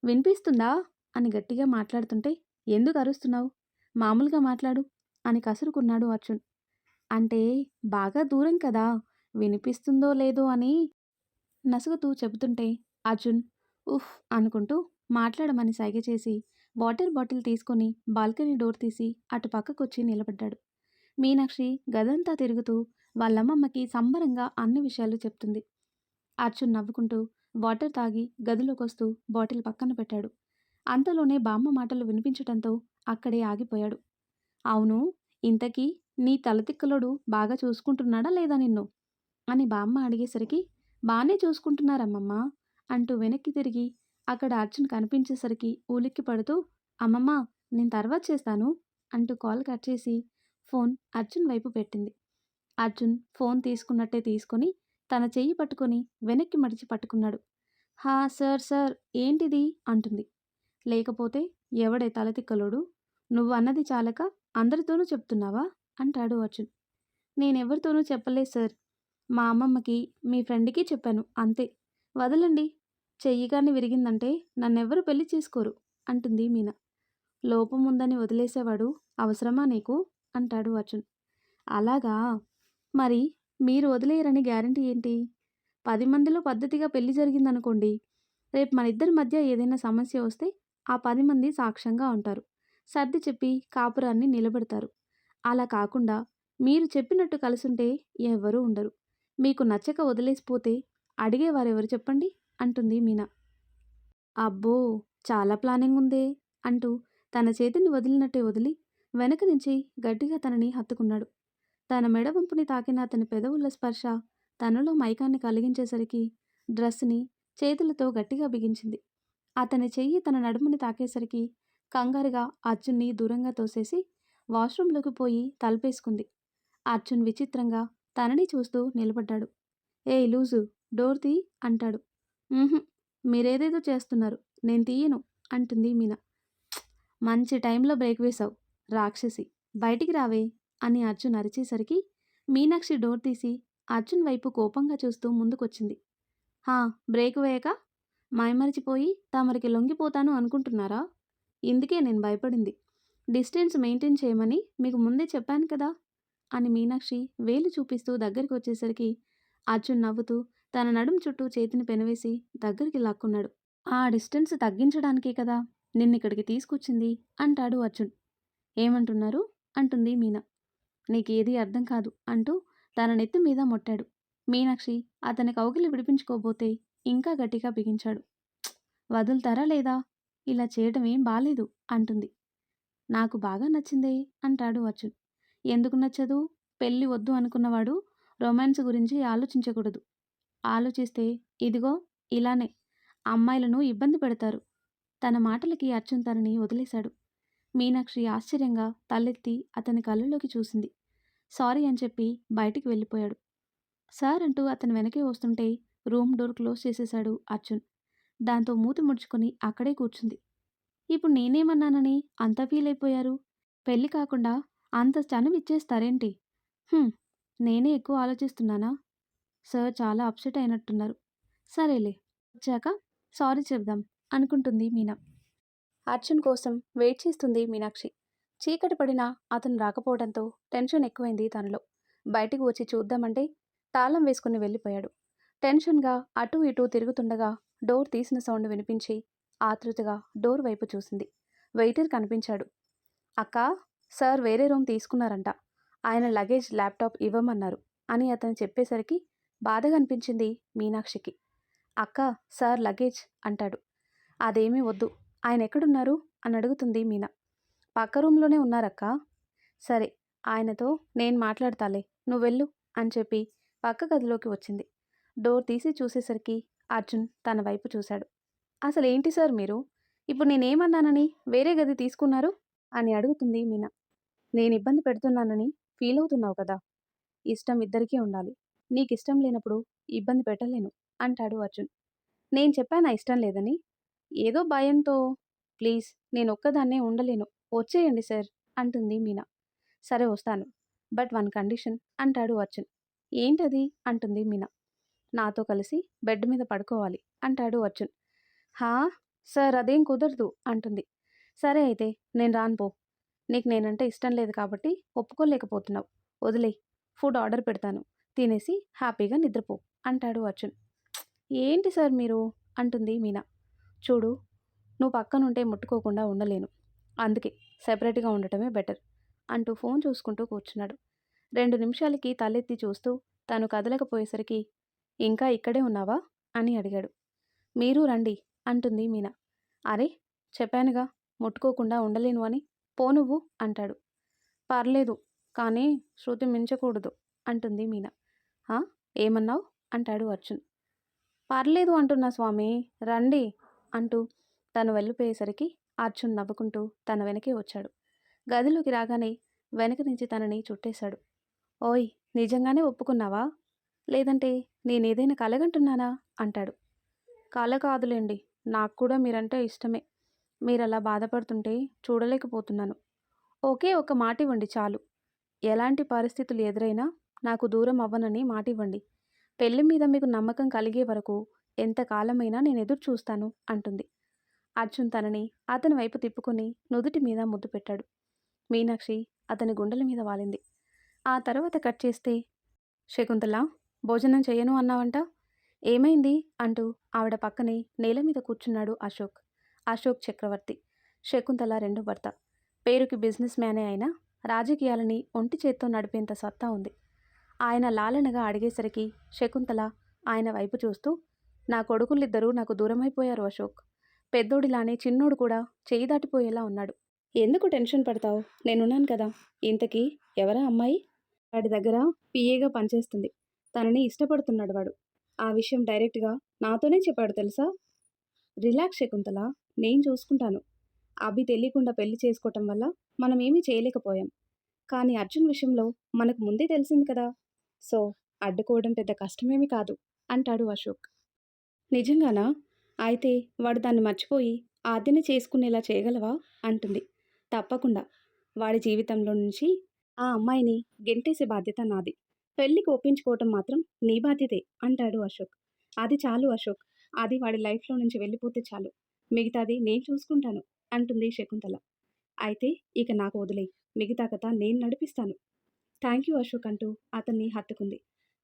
వినిపిస్తుందా అని గట్టిగా మాట్లాడుతుంటే ఎందుకు అరుస్తున్నావు? మామూలుగా మాట్లాడు అని కసురుకున్నాడు అర్జున్. అంటే బాగా దూరం కదా, వినిపిస్తుందో లేదో అని నసుగుతూ చెబుతుంటే అర్జున్ ఉఫ్ అనుకుంటూ మాట్లాడమని సైగ చేసి వాటర్ బాటిల్ తీసుకొని బాల్కనీ డోర్ తీసి అటు పక్కకొచ్చి నిలబడ్డాడు. మీనాక్షి గదంతా తిరుగుతూ వాళ్ళమ్మమ్మకి సంబరంగా అన్ని విషయాలు చెప్తుంది. అర్జున్ నవ్వుకుంటూ వాటర్ తాగి గదిలోకొస్తూ బాటిల్ పక్కన పెట్టాడు. అంతలోనే బామ్మ మాటలు వినిపించటంతో అక్కడే ఆగిపోయాడు. అవును, ఇంతకీ నీ తలతిక్కలోడు బాగా చూసుకుంటున్నాడా లేదా నిన్ను అని బామ్మ అడిగేసరికి బానే చూసుకుంటున్నారమ్మమ్మ అంటూ వెనక్కి తిరిగి అక్కడ అర్జున్ కనిపించేసరికి ఉలిక్కి పడుతూ అమ్మమ్మ, నేను తర్వాత చేస్తాను అంటూ కాల్ కట్ చేసి ఫోన్ అర్జున్ వైపు పెట్టింది. అర్జున్ ఫోన్ తీసుకున్నట్టే తీసుకొని తన చెయ్యి పట్టుకొని వెనక్కి మడిచి పట్టుకున్నాడు. హా సార్ సార్ ఏంటిది అంటుంది. లేకపోతే ఎవడే తలతిక్కలోడు, నువ్వు అన్నది చాలక అందరితోనూ చెప్తున్నావా అంటాడు అర్జున్. నేనెవరితోనూ చెప్పలేదు సార్, మా అమ్మమ్మకి మీ ఫ్రెండ్కి చెప్పాను అంతే. వదలండి, చెయ్యి కానీ విరిగిందంటే నన్నెవ్వరూ పెళ్లి చేసుకోరు అంటుంది మీనా. లోపం ఉందని వదిలేసేవాడు అవసరమా నీకు అంటాడు అర్జున్. అలాగా, మరి మీరు వదిలేయరని గ్యారంటీ ఏంటి? 10 మందిలో పద్ధతిగా పెళ్లి జరిగిందనుకోండి, రేపు మన ఇద్దరి మధ్య ఏదైనా సమస్య వస్తే ఆ 10 మంది సాక్ష్యంగా ఉంటారు, సర్ది చెప్పి కాపురాన్ని నిలబెడతారు. అలా కాకుండా మీరు చెప్పినట్టు కలిసుంటే ఎవ్వరూ ఉండరు. మీకు నచ్చక వదిలేసిపోతే అడిగేవారెవరు చెప్పండి అంటుంది మీనా. అబ్బో, చాలా ప్లానింగ్ ఉందే అంటూ తన చేతిని వదిలినట్టే వదిలి వెనక నుంచి గట్టిగా తనని హత్తుకున్నాడు. తన మెడ వంపుని తాకిన అతని పెదవుల స్పర్శ తనలో మైకాన్ని కలిగించేసరికి డ్రెస్ని చేతులతో గట్టిగా బిగించింది. అతని చెయ్యి తన నడుముని తాకేసరికి కంగారుగా అర్జున్ని దూరంగా తోసేసి వాష్రూంలోకి పోయి తలుపేసుకుంది. అర్జున్ విచిత్రంగా తనని చూస్తూ నిలబడ్డాడు. ఏయ్ లూజు, డోర్ తీ అంటాడు. "ఊహుం, మీరేదేదో చేస్తున్నారు, నేను తీయను" అంటుంది మీనా. మంచి టైంలో బ్రేక్ వేశావు రాక్షసి, బయటికి రావే అని అర్జున్ అరిచేసరికి మీనాక్షి డోర్ తీసి అర్జున్ వైపు కోపంగా చూస్తూ ముందుకొచ్చింది. హా, బ్రేక్ వేయక మైమరిచిపోయి తమరికి లొంగిపోతాను అనుకుంటున్నారా? ఇందుకే నేను భయపడింది. డిస్టెన్స్ మెయింటైన్ చేయమని మీకు ముందే చెప్పాను కదా అని మీనాక్షి వేలు చూపిస్తూ దగ్గరికి వచ్చేసరికి అర్జున్ నవ్వుతూ తన నడుం చుట్టూ చేతిని పెనవేసి దగ్గరికి లాక్కున్నాడు. ఆ డిస్టెన్స్ తగ్గించడానికే కదా నిన్నిక్కడికి తీసుకొచ్చింది అంటాడు అర్జున్. ఏమంటున్నారు అంటుంది మీనా. నీకేదీ అర్థం కాదు అంటూ తన నెత్తి మీద మొట్టాడు. మీనాక్షి అతని కౌగిలి విడిపించుకోబోతే ఇంకా గట్టిగా బిగించాడు. వదులుతారా లేదా? ఇలా చేయడం ఏం బాలేదు అంటుంది. నాకు బాగా నచ్చిందే అంటాడు అర్జున్. ఎందుకు నచ్చదు? పెళ్ళి వద్దు అనుకున్నవాడు రొమాన్స్ గురించి ఆలోచించకూడదు. ఆలోచిస్తే ఇదిగో ఇలానే అమ్మాయిలను ఇబ్బంది పెడతారు. తన మాటలకి అర్జున్ తనని వదిలేశాడు. మీనాక్షి ఆశ్చర్యంగా తలెత్తి అతని కళ్ళలోకి చూసింది. సారీ అని చెప్పి బయటికి వెళ్ళిపోయాడు. సార్ అంటూ అతని వెనకే వస్తుంటే రూమ్ డోర్ క్లోజ్ చేసేశాడు అర్జున్. దాంతో మూతి ముడుచుకొని అక్కడే కూర్చుంది. ఇప్పుడు నేనేమన్నానని అంత ఫీల్ అయిపోయారు? పెళ్లి కాకుండా అంత చనువు ఇచ్చేస్తారేంటి? హ్మ్, నేనే ఎక్కువ ఆలోచిస్తున్నానా? సార్ చాలా అప్సెట్ అయినట్టున్నారు. సరేలే, వచ్చాక సారీ చెప్దాం అనుకుంటుంది మీనా. అర్జున్ కోసం వెయిట్ చేస్తుంది మీనాక్షి. చీకటి పడినా అతను రాకపోవడంతో టెన్షన్ ఎక్కువైంది తనలో. బయటికి వచ్చి చూద్దామంటే తాళం వేసుకుని వెళ్ళిపోయాడు. టెన్షన్గా అటూ ఇటూ తిరుగుతుండగా డోర్ తీసిన సౌండ్ వినిపించి ఆతృతగా డోర్ వైపు చూసింది. వెయిటర్ కనిపించాడు. అక్కా, సార్ వేరే రూమ్ తీసుకున్నారంట, ఆయన లగేజ్ ల్యాప్టాప్ ఇవ్వమన్నారు అని అతను చెప్పేసరికి బాధగా అనిపించింది మీనాక్షికి. అక్క, సార్ లగేజ్ అంటాడు. అదేమీ వద్దు, ఆయన ఎక్కడున్నారు అని అడుగుతుంది మీనా. పక్క రూమ్లోనే ఉన్నారక్కా. సరే, ఆయనతో నేను మాట్లాడతాలే, నువ్వెళ్ళు అని చెప్పి పక్క గదిలోకి వచ్చింది. డోర్ తీసి చూసేసరికి అర్జున్ తన వైపు చూశాడు. అసలు ఏంటి సార్ మీరు? ఇప్పుడు నేనేమన్నానని వేరే గది తీసుకున్నారు అని అడుగుతుంది మీనా. నేను ఇబ్బంది పెడుతున్నానని ఫీల్ అవుతున్నావు కదా. ఇష్టం ఇద్దరికీ ఉండాలి. నీకిష్టం లేనప్పుడు ఇబ్బంది పెట్టలేను అంటాడు అర్జున్. నేను చెప్పానా ఇష్టం లేదని? ఏదో భయంతో. ప్లీజ్, నేను ఒక్కదాన్నే ఉండలేను, వచ్చేయండి సార్ అంటుంది మీనా. సరే వస్తాను, బట్ వన్ కండిషన్ అంటాడు అర్జున్. ఏంటది అంటుంది మీనా. నాతో కలిసి బెడ్ మీద పడుకోవాలి అంటాడు అర్జున్. హా సార్, అదేం కుదరదు అంటుంది. సరే అయితే నేను రాను పో. నీకు నేనంటే ఇష్టం లేదు కాబట్టి ఒప్పుకోలేకపోతున్నావు. వదిలే, ఫుడ్ ఆర్డర్ పెడతాను, తినేసి హ్యాపీగా నిద్రపో అంటాడు అర్జున్. ఏంటి సార్ మీరు అంటుంది మీనా. చూడు, నువ్వు పక్కనుంటే ముట్టుకోకుండా ఉండలేను, అందుకే సెపరేట్గా ఉండటమే బెటర్ అంటూ ఫోన్ చూసుకుంటూ కూర్చున్నాడు. 2 నిమిషాలకి తలెత్తి చూస్తూ తను కదలకపోయేసరికి ఇంకా ఇక్కడే ఉన్నావా అని అడిగాడు. మీరు రండి అంటుంది మీనా. అరే, చెప్పానుగా ముట్టుకోకుండా ఉండలేను అని, పో నువ్వు అంటాడు. పర్లేదు, కానీ శృతి మించకూడదు అంటుంది మీనా. ఏమన్నావు అంటాడు అర్జున్. పర్లేదు అంటున్నా స్వామి, రండి అంటూ తను వెళ్ళిపోయేసరికి అర్జున్ నవ్వుకుంటూ తన వెనకే వచ్చాడు. గదిలోకి రాగానే వెనక నుంచి తనని చుట్టేశాడు. ఓయ్! నిజంగానే ఒప్పుకున్నావా? లేదంటే నేనేదైనా కలగంటున్నానా? అంటాడు. కల కాదులెండి. నాకు కూడా మీరంటే ఇష్టమే. మీరలా బాధపడుతుంటే చూడలేకపోతున్నాను. ఒకే ఒక్క మాటివ్వండి చాలు. ఎలాంటి పరిస్థితులు ఎదురైనా నాకు దూరం అవ్వనని మాటివ్వండి. పెళ్లి మీద మీకు నమ్మకం కలిగే వరకు ఎంతకాలమైనా నేనెదురు చూస్తాను అంటుంది. అర్జున్ తనని అతని వైపు తిప్పుకొని నుదుటి మీద ముద్దు పెట్టాడు. మీనాక్షి అతని గుండెల మీద వాలింది. ఆ తర్వాత కట్ చేస్తే, శకుంతల, భోజనం చెయ్యను అన్నావంట? ఏమైంది? అంటూ ఆవిడ పక్కనే నేల మీద కూర్చున్నాడు అశోక్. అశోక్ చక్రవర్తి, శకుంతల రెండో భర్త. పేరుకి బిజినెస్ మ్యానే అయినా రాజకీయాలని ఒంటి చేత్తో నడిపేంత సత్తా ఉంది. ఆయన లాలనగా అడిగేసరికి శకుంతల ఆయన వైపు చూస్తూ, నా కొడుకులిద్దరూ నాకు దూరమైపోయారు అశోక్. పెద్దోడిలానే చిన్నోడు కూడా చేయి దాటిపోయేలా ఉన్నాడు. ఎందుకు టెన్షన్ పడతావు? నేనున్నాను కదా. ఇంతకీ ఎవరా అమ్మాయి? వాడి దగ్గర పిఏగా పనిచేస్తుంది. తనని ఇష్టపడుతున్నాడు వాడు. ఆ విషయం డైరెక్ట్గా నాతోనే చెప్పాడు తెలుసా? రిలాక్స్ శకుంతల, నేను చూసుకుంటాను. అభి తెలియకుండా పెళ్లి చేసుకోవటం వల్ల మనం ఏమీ చేయలేకపోయాం. కానీ అర్జున్ విషయంలో మనకు ముందే తెలిసింది కదా. సో అడ్డుకోవడం పెద్ద కష్టమేమీ కాదు అంటాడు అశోక్. నిజంగానా? అయితే వాడు దాన్ని మర్చిపోయి ఆద్యని చేసుకునేలా చేయగలవా? అంటుంది. తప్పకుండా. వాడి జీవితంలో నుంచి ఆ అమ్మాయిని గెంటేసే బాధ్యత నాది. పెళ్లికి ఒప్పించుకోవటం మాత్రం నీ బాధ్యతే అంటాడు అశోక్. అది చాలు అశోక్. అది వాడి లైఫ్లో నుంచి వెళ్ళిపోతే చాలు. మిగతాది నేను చూసుకుంటాను అంటుంది శకుంతల. అయితే ఇక నాకు వదిలేయ్. మిగతా కథ నేను నడిపిస్తాను. థ్యాంక్ యూ అశోక్ అంటూ అతన్ని హత్తుకుంది.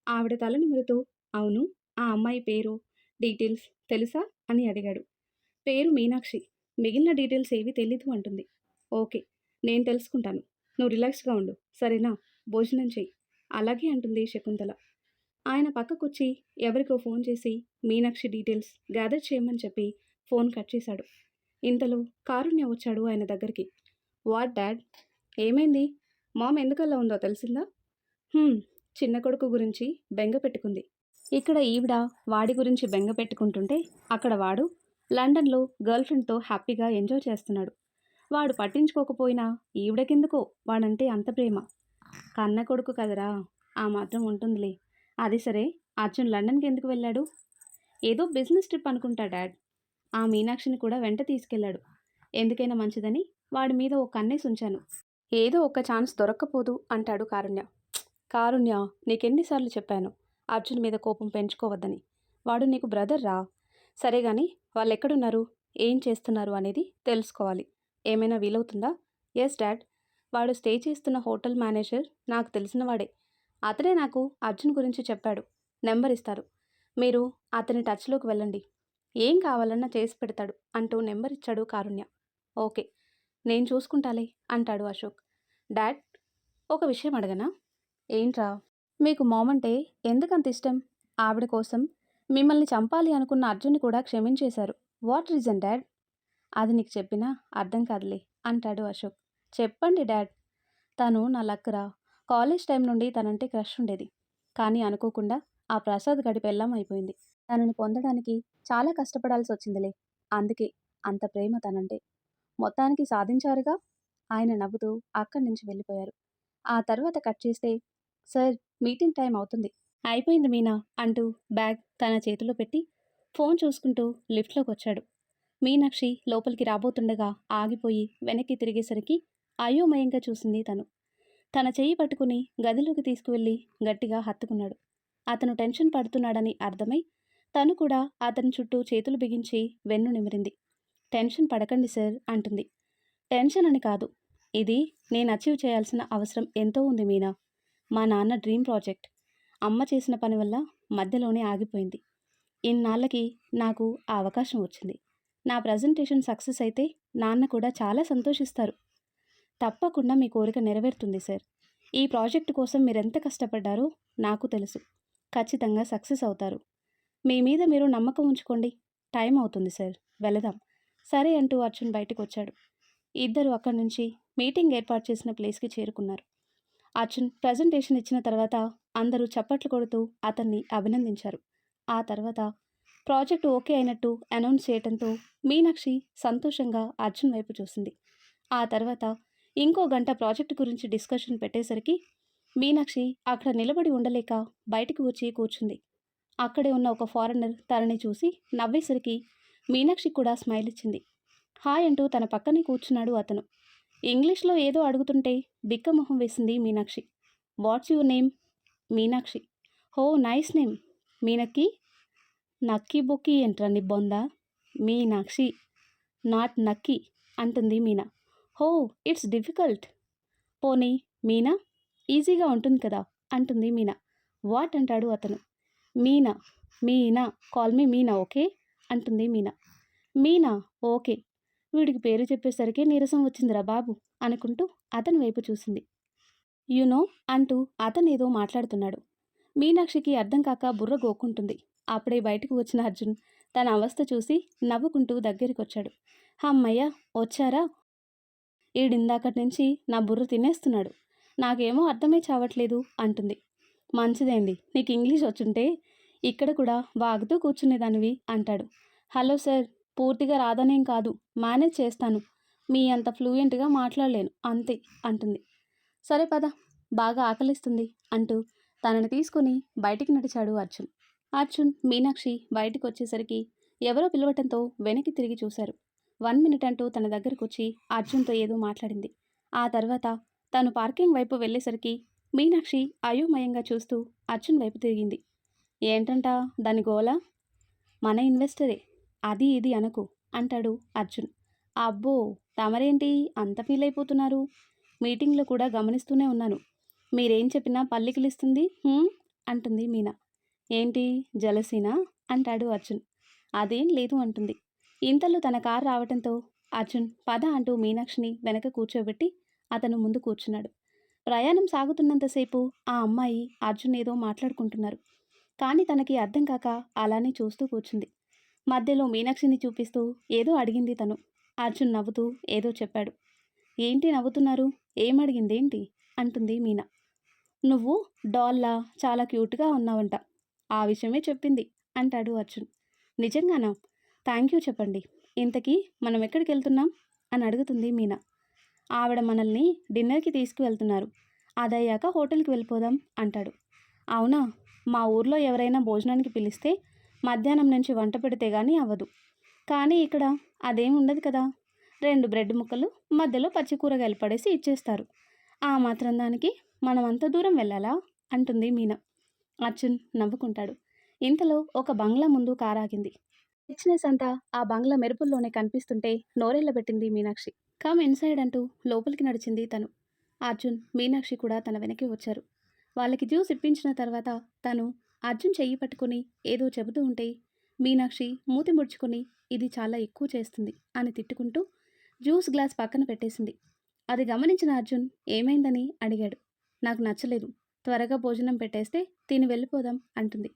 ఆవిడ తల నిమురుతూ, అవును, ఆ అమ్మాయి పేరు, డీటెయిల్స్ తెలుసా అని అడిగాడు. పేరు మీనాక్షి. మిగిలిన డీటెయిల్స్ ఏవి తెలీదు అంటుంది. ఓకే, నేను తెలుసుకుంటాను. నువ్వు రిలాక్స్గా ఉండు, సరేనా? భోజనం చెయ్యి. అలాగే అంటుంది శకుంతల. ఆయన పక్కకొచ్చి ఎవరికో ఫోన్ చేసి మీనాక్షి డీటెయిల్స్ గ్యాదర్ చేయమని చెప్పి ఫోన్ కట్ చేశాడు. ఇంతలో కారుణ్య వచ్చాడు ఆయన దగ్గరికి. What dad? ఏమైంది? మామ్ ఎందుకలా ఉందో తెలిసిందా? చిన్న కొడుకు గురించి బెంగ పెట్టుకుంది. ఇక్కడ ఈవిడ వాడి గురించి బెంగ పెట్టుకుంటుంటే అక్కడ వాడు లండన్లో గర్ల్ ఫ్రెండ్తో హ్యాపీగా ఎంజాయ్ చేస్తున్నాడు. వాడు పట్టించుకోకపోయినా ఈవిడకెందుకో వాడంటే అంత ప్రేమ. కన్న కొడుకు కదరా, ఆ మాత్రం ఉంటుందిలే. అది సరే, అర్జున్ లండన్కి ఎందుకు వెళ్ళాడు? ఏదో బిజినెస్ ట్రిప్ అనుకుంటా డాడ్. ఆ మీనాక్షిని కూడా వెంట తీసుకెళ్లాడు. ఎందుకైనా మంచిదని వాడి మీద ఓ కన్నేసి ఉంచాను. ఏదో ఒక ఛాన్స్ దొరక్కపోదు అంటాడు కారుణ్య. కారుణ్య, నీకెన్నిసార్లు చెప్పాను అర్జున్ మీద కోపం పెంచుకోవద్దని. వాడు నీకు బ్రదర్ రా. సరే గాని వాళ్ళెక్కడున్నారు, ఏం చేస్తున్నారు అనేది తెలుసుకోవాలి. ఏమైనా వీలవుతుందా? Yes dad. వాడు స్టే చేస్తున్న హోటల్ మేనేజర్ నాకు తెలిసిన వాడే. అతనే నాకు అర్జున్ గురించి చెప్పాడు. నెంబర్ ఇస్తారు. మీరు అతని టచ్లోకి వెళ్ళండి. ఏం కావాలన్నా చేసి పెడతాడు అంటూ నెంబర్ ఇచ్చాడు కారుణ్య. ఓకే, నేను చూసుకుంటాలే అంటాడు అశోక్. డాడ్, ఒక విషయం అడగనా? ఏంట్రా? మీకు మామ్ అంటే ఎందుకంత ఇష్టం? ఆవిడ కోసం మిమ్మల్ని చంపాలి అనుకున్న అర్జున్ని కూడా క్షమించేశారు. What reason dad? అది నీకు చెప్పినా అర్థం కాదులే అంటాడు అశోక్. చెప్పండి డాడ్. తను నా లక్కరా. కాలేజ్ టైం నుండి తనంటే క్రష్ ఉండేది. కానీ అనుకోకుండా ఆ ప్రసాద్ గడి పెళ్ళాం అయిపోయింది. తనని పొందడానికి చాలా కష్టపడాల్సి వచ్చిందిలే. అందుకే అంత ప్రేమ తనంటే. మొత్తానికి సాధించారుగా. ఆయన నవ్వుతూ అక్కడి నుంచి వెళ్ళిపోయారు. ఆ తర్వాత కట్ చేస్తే, సార్, మీటింగ్ టైం అవుతుంది. అయిపోయింది మీనా అంటూ బ్యాగ్ తన చేతిలో పెట్టి ఫోన్ చూసుకుంటూ లిఫ్ట్లోకి వచ్చాడు. మీనాక్షి లోపలికి రాబోతుండగా ఆగిపోయి వెనక్కి తిరిగేసరికి అయోమయంగా చూసింది తను. తన చెయ్యి పట్టుకుని గదిలోకి తీసుకువెళ్ళి గట్టిగా హత్తుకున్నాడు. అతను టెన్షన్ పడుతున్నాడని అర్థమై తను కూడా అతని చుట్టూ చేతులు బిగించి వెన్ను నిమిరింది. టెన్షన్ పడకండి సార్ అంటుంది. టెన్షన్ అని కాదు, ఇది నేను అచీవ్ చేయాల్సిన అవసరం ఎంతో ఉంది మీనా. మా నాన్న డ్రీమ్ ప్రాజెక్ట్. అమ్మ చేసిన పని వల్ల మధ్యలోనే ఆగిపోయింది. ఇన్నాళ్ళకి నాకు ఆ అవకాశం వచ్చింది. నా ప్రజెంటేషన్ సక్సెస్ అయితే నాన్న కూడా చాలా సంతోషిస్తారు. తప్పకుండా మీ కోరిక నెరవేరుతుంది సార్. ఈ ప్రాజెక్టు కోసం మీరెంత కష్టపడ్డారో నాకు తెలుసు. ఖచ్చితంగా సక్సెస్ అవుతారు. మీ మీద మీరు నమ్మకం ఉంచుకోండి. టైం అవుతుంది సార్, వెళదాం. సరే అంటూ అర్జున్ బయటకు వచ్చాడు. ఇద్దరు అక్కడి నుంచి మీటింగ్ ఏర్పాటు చేసిన ప్లేస్కి చేరుకున్నారు. అర్జున్ ప్రజెంటేషన్ ఇచ్చిన తర్వాత అందరూ చప్పట్లు కొడుతూ అతన్ని అభినందించారు. ఆ తర్వాత ప్రాజెక్టు ఓకే అయినట్టు అనౌన్స్ చేయడంతో మీనాక్షి సంతోషంగా అర్జున్ వైపు చూసింది. ఆ తర్వాత ఇంకో గంట ప్రాజెక్టు గురించి డిస్కషన్ పెట్టేసరికి మీనాక్షి అక్కడ నిలబడి ఉండలేక బయటికి వచ్చి కూర్చుంది. అక్కడే ఉన్న ఒక ఫారినర్ తనని చూసి నవ్వేసరికి మీనాక్షి కూడా స్మైల్ ఇచ్చింది. హాయ్ అంటూ తన పక్కనే కూర్చున్నాడు అతను. ఇంగ్లీష్లో ఏదో అడుగుతుంటే బిక్కమొహం వేసింది Meenakshi. What's your name? Meenakshi. హో నైస్ నేమ్. మీనక్కి. నక్కి బొక్కి ఏంట్రా నీ బొందా? మీనాక్షి నాట్ నక్కి అంటుంది మీనా. హో ఇట్స్ డిఫికల్ట్. పోనీ మీనా ఈజీగా ఉంటుంది కదా అంటుంది మీనా. వాట్ అంటాడు అతను. Meena Meena call me Meena okay అంటుంది మీనా. మీనా ఓకే. వీడికి పేరు చెప్పేసరికి నీరసం వచ్చిందిరా బాబు అనుకుంటూ అతని వైపు చూసింది. యునో అంటూ అతనేదో మాట్లాడుతున్నాడు. మీనాక్షికి అర్థం కాక బుర్ర గోక్కుంటుంది. అప్పుడే బయటకు వచ్చిన అర్జున్ తన అవస్థ చూసి నవ్వుకుంటూ దగ్గరికొచ్చాడు. హమ్మయ్య వచ్చారా? ఈడిందాకటి నుంచి నా బుర్ర తినేస్తున్నాడు. నాకేమో అర్థమే చావట్లేదు అంటుంది. మంచిదేంది, నీకు ఇంగ్లీష్ వచ్చుంటే ఇక్కడ కూడా వాగుతూ కూర్చునేదానివి అంటాడు. హలో సార్, పూర్తిగా రాదనేం కాదు, మేనేజ్ చేస్తాను. మీ అంత ఫ్లూయెంట్గా మాట్లాడలేను అంతే అంటుంది. సరే పద, బాగా ఆకలిస్తుంది అంటూ తనని తీసుకుని బయటికి నడిచాడు అర్జున్. అర్జున్ మీనాక్షి బయటికి వచ్చేసరికి ఎవరో పిలవటంతో వెనక్కి తిరిగి చూశారు. 1 మినిట్ అంటూ తన దగ్గరకు వచ్చి అర్జున్తో ఏదో మాట్లాడింది. ఆ తర్వాత తను పార్కింగ్ వైపు వెళ్ళేసరికి మీనాక్షి అయోమయంగా చూస్తూ అర్జున్ వైపు తిరిగింది. ఏంటంట దాని గోల? మన ఇన్వెస్టరే, అది ఇది అనకు అంటాడు అర్జున్. అబ్బో, తమరేంటి అంత ఫీల్ అయిపోతున్నారు? మీటింగ్లో కూడా గమనిస్తూనే ఉన్నాను. మీరేం చెప్పినా పల్లికిలిస్తుంది అంటుంది మీనా. ఏంటి జలసీనా అంటాడు అర్జున్. అదేం లేదు అంటుంది. ఇంతలో తన కారు రావటంతో అర్జున్ పద అంటూ మీనాక్షిని వెనక కూర్చోబెట్టి అతను ముందు కూర్చున్నాడు. ప్రయాణం సాగుతున్నంతసేపు ఆ అమ్మాయి అర్జున్ ఏదో మాట్లాడుకుంటున్నారు. కానీ తనకి అర్థం కాక అలానే చూస్తూ కూర్చుంది. మధ్యలో మీనాక్షిని చూపిస్తూ ఏదో అడిగింది తను. అర్జున్ నవ్వుతూ ఏదో చెప్పాడు. ఏంటి నవ్వుతున్నారు? ఏమడిగిందేంటి అంటుంది మీనా. నువ్వు డాల్లా చాలా క్యూట్గా ఉన్నావంట, ఆ విషయమే చెప్పింది అంటాడు అర్జున్. నిజంగానా? థ్యాంక్ యూ చెప్పండి. ఇంతకీ మనం ఎక్కడికి వెళ్తున్నాం అని అడుగుతుంది మీనా. ఆవిడ మనల్ని డిన్నర్కి తీసుకువెళ్తున్నారు, అదయ్యాక హోటల్కి వెళ్ళిపోదాం అంటాడు. అవునా? మా ఊర్లో ఎవరైనా భోజనానికి పిలిస్తే మధ్యాహ్నం నుంచి వంట పెడితే కానీ అవ్వదు. కానీ ఇక్కడ అదేం ఉండదు కదా. 2 బ్రెడ్ ముక్కలు మధ్యలో పచ్చి కూరగాయలు పడేసి ఇచ్చేస్తారు. ఆ మాత్రం దానికి మనం అంత దూరం వెళ్ళాలా అంటుంది మీనా. అర్జున్ నవ్వుకుంటాడు. ఇంతలో ఒక బంగ్లా ముందు కారాగింది. రిచ్నెస్ అంతా ఆ బంగ్లా మెరుపుల్లోనే కనిపిస్తుంటే నోరెళ్ళబెట్టింది మీనాక్షి. కమ్ ఇన్సైడ్ అంటూ లోపలికి నడిచింది తను. అర్జున్ మీనాక్షి కూడా తన వెనక్కి వచ్చారు. వాళ్ళకి జ్యూస్ ఇప్పించిన తర్వాత తను అర్జున్ చెయ్యి పట్టుకుని ఏదో చెబుతూ ఉంటే మీనాక్షి మూతి ముడుచుకుని ఇది చాలా ఎక్కువ చేస్తుంది అని తిట్టుకుంటూ జ్యూస్ గ్లాస్ పక్కన పెట్టేసింది. అది గమనించిన అర్జున్ ఏమైందని అడిగాడు. నాకు నచ్చలేదు, త్వరగా భోజనం పెట్టేస్తే తిని వెళ్ళిపోదాం అంటుంది.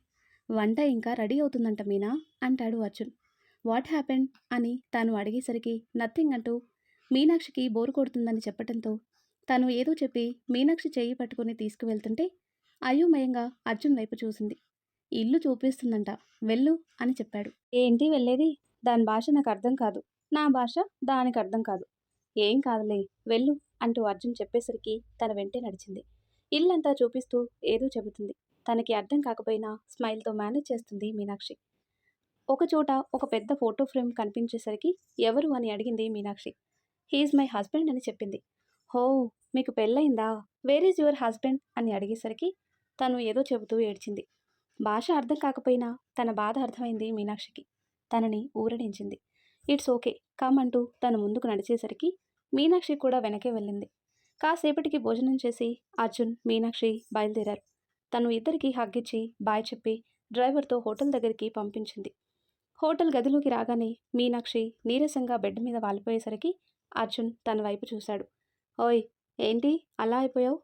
వంట ఇంకా రెడీ అవుతుందంట మీనా అంటాడు అర్జున్. వాట్ హ్యాపెండ్ అని తాను అడిగేసరికి నథింగ్ అంటూ మీనాక్షికి బోరు కొడుతుందని చెప్పటంతో తను ఏదో చెప్పి మీనాక్షి చెయ్యి పట్టుకుని తీసుకువెళ్తుంటే అయోమయంగా అర్జున్ వైపు చూసింది. ఇల్లు చూపిస్తుందంట, వెళ్ళు అని చెప్పాడు. ఏంటి వెళ్ళేది? దాని భాష నాకు అర్థం కాదు, నా భాష దానికి అర్థం కాదు. ఏం కాదులే వెళ్ళు అంటూ అర్జున్ చెప్పేసరికి తన వెంటే నడిచింది. ఇల్లంతా చూపిస్తూ ఏదో చెబుతుంది. తనకి అర్థం కాకపోయినా స్మైల్తో మేనేజ్ చేస్తుంది మీనాక్షి. ఒకచోట ఒక పెద్ద ఫోటో ఫ్రేమ్ కనిపించేసరికి ఎవరు అని అడిగింది మీనాక్షి. హీఈస్ మై హస్బెండ్ అని చెప్పింది. హో, మీకు పెళ్ళయిందా? వేర్ ఈజ్ యువర్ హస్బెండ్ అని అడిగేసరికి తను ఏదో చెబుతూ ఏడ్చింది. భాష అర్థం కాకపోయినా తన బాధ అర్థమైంది మీనాక్షికి. తనని ఊరడించింది. ఇట్స్ ఓకే కమ్ అంటూ తను ముందుకు నడిచేసరికి మీనాక్షి కూడా వెనకే వెళ్ళింది. కాసేపటికి భోజనం చేసి అర్జున్ మీనాక్షి బయలుదేరారు. తను ఇద్దరికి హగ్గిచ్చి బాయ్ చెప్పి డ్రైవర్తో హోటల్ దగ్గరికి పంపించింది. హోటల్ గదిలోకి రాగానే మీనాక్షి నీరసంగా బెడ్ మీద వాలిపోయేసరికి అర్జున్ తన వైపు చూశాడు. ఓయ్, ఏంటి అలా అయిపోయావు?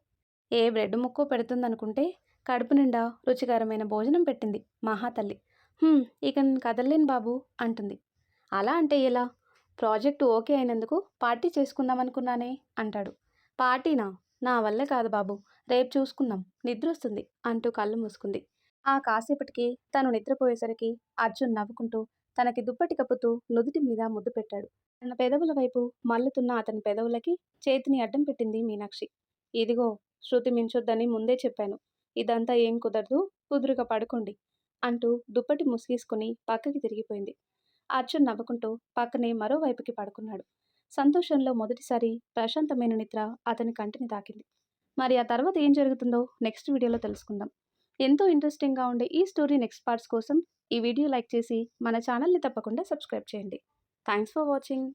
ఏ బ్రెడ్ ముక్కో పెడుతుందనుకుంటే కడుపు నిండా రుచికరమైన భోజనం పెట్టింది మహాతల్లి. ఇక నేను కదల్లేను బాబు అంటుంది. అలా అంటే ఎలా? ప్రాజెక్టు ఓకే అయినందుకు పార్టీ చేసుకుందామనుకున్నానే అంటాడు. పార్టీనా? నా వల్ల కాదు బాబు, రేపు చూసుకుందాం, నిద్రొస్తుంది అంటూ కళ్ళు మూసుకుంది. ఆ కాసేపటికి తను నిద్రపోయేసరికి అర్జున్ నవ్వుకుంటూ తనకి దుప్పటి కప్పుతూ నుదుటి మీద ముద్దు పెట్టాడు. తన పెదవుల వైపు మల్లుతున్న అతని పెదవులకి చేతిని అడ్డం పెట్టింది మీనాక్షి. ఇదిగో, శృతి మించొద్దని ముందే చెప్పాను. ఇదంతా ఏం కుదరదు, కుదురుగా పడుకోండి అంటూ దుప్పటి ముసుగేసుకుని పక్కకి తిరిగిపోయింది. అర్జున్ నవ్వుకుంటూ పక్కనే మరోవైపుకి పడుకున్నాడు. సంతోషంలో మొదటిసారి ప్రశాంతమైన నిద్ర అతని కంటిని తాకింది. మరి ఆ తర్వాత ఏం జరుగుతుందో నెక్స్ట్ వీడియోలో తెలుసుకుందాం. ఎంతో ఇంట్రెస్టింగ్గా ఉండే ఈ స్టోరీ నెక్స్ట్ పార్ట్స్ కోసం ఈ వీడియో లైక్ చేసి మన ఛానల్ని తప్పకుండా సబ్స్క్రైబ్ చేయండి. Thanks for watching.